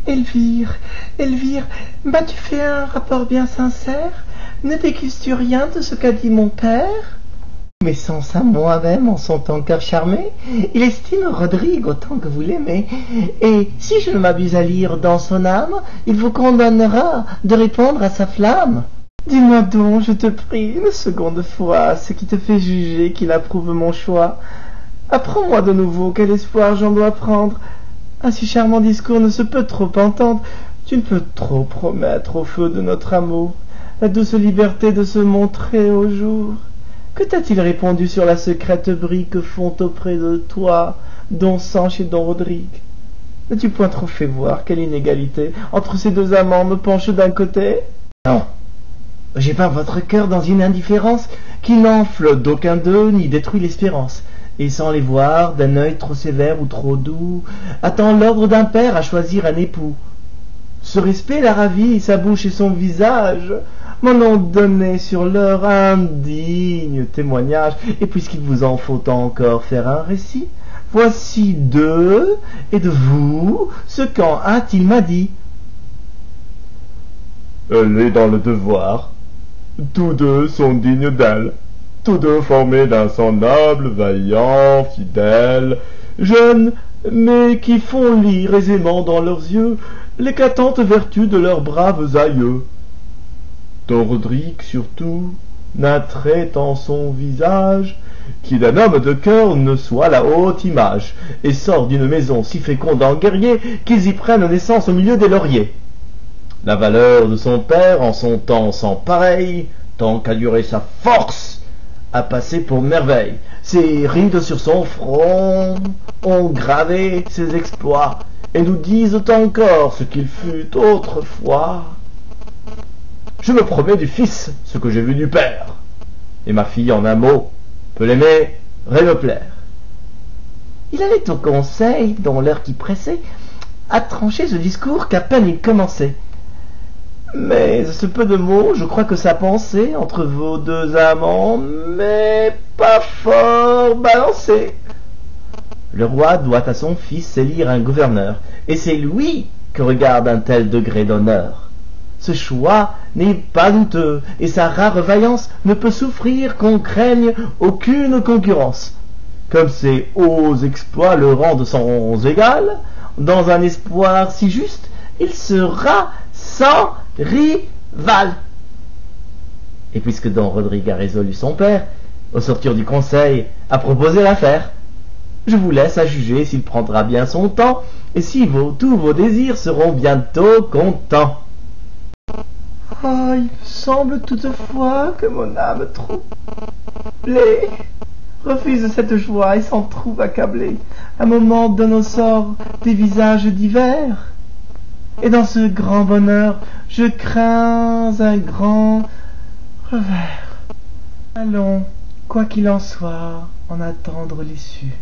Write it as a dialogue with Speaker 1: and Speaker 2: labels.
Speaker 1: Elvire, Elvire, m'as-tu fait un rapport bien sincère? Ne t'excuses-tu rien de ce qu'a dit mon père? Mais sans ça, moi-même, en son temps cœur charmé, il estime Rodrigue autant que vous l'aimez. Et si je ne m'abuse à lire dans son âme, il vous condamnera de répondre à sa flamme. Dis-moi donc, je te prie, une seconde fois, ce qui te fait juger qu'il approuve mon choix. Apprends-moi de nouveau quel espoir j'en dois prendre. Un si charmant discours ne se peut trop entendre. Tu ne peux trop promettre au feu de notre amour la douce liberté de se montrer au jour. Que t'a-t-il répondu sur la secrète brie que font auprès de toi Don Sanche et Don Rodrigue? N'as-tu point trop fait voir quelle inégalité entre ces deux amants me penche d'un côté? Non, j'ai peint votre cœur dans une indifférence qui n'enfle d'aucun d'eux ni détruit l'espérance, et sans les voir d'un œil trop sévère ou trop doux, attend l'ordre d'un père à choisir un époux. Ce respect la ravit, sa bouche et son visage m'en ont donné sur leur indigne témoignage, et puisqu'il vous en faut encore faire un récit, voici d'eux et de vous ce qu'en hâte il m'a dit.
Speaker 2: Elle est dans le devoir. Tous deux sont dignes d'elle. Tous deux formés d'un sang noble, vaillant, fidèle,
Speaker 1: jeunes, mais qui font lire aisément dans leurs yeux l'éclatante vertu de leurs braves aïeux.
Speaker 2: Don Rodrigue, surtout, n'a trait en son visage qui d'un homme de cœur ne soit la haute image, et sort d'une maison si féconde en guerriers qu'ils y prennent naissance au milieu des lauriers. La valeur de son père, en son temps sans pareil, tant qu'a duré sa force, a passé pour merveille. Ses rides sur son front ont gravé ses exploits, et nous disent encore ce qu'il fut autrefois. Je me promets du fils ce que j'ai vu du père, et ma fille, en un mot, peut l'aimer et me plaire.
Speaker 1: Il allait au conseil, dont l'heure qui pressait, à trancher ce discours qu'à peine il commençait. Mais à ce peu de mots, je crois que sa pensée, entre vos deux amants, mais pas fort balancée. Le roi doit à son fils élire un gouverneur, et c'est lui que regarde un tel degré d'honneur. Ce choix n'est pas douteux, et sa rare vaillance ne peut souffrir qu'on craigne aucune concurrence. Comme ses hauts exploits le rendent sans égal, dans un espoir si juste, il sera sans rival. Et puisque Don Rodrigue a résolu son père, au sortir du conseil, à proposer l'affaire, je vous laisse à juger s'il prendra bien son temps, et si tous vos désirs seront bientôt contents. Oh, il me semble toutefois que mon âme troublée refuse cette joie et s'en trouve accablée. Un moment donne au sort des visages divers, et dans ce grand bonheur, je crains un grand revers. Allons, quoi qu'il en soit, en attendre l'issue.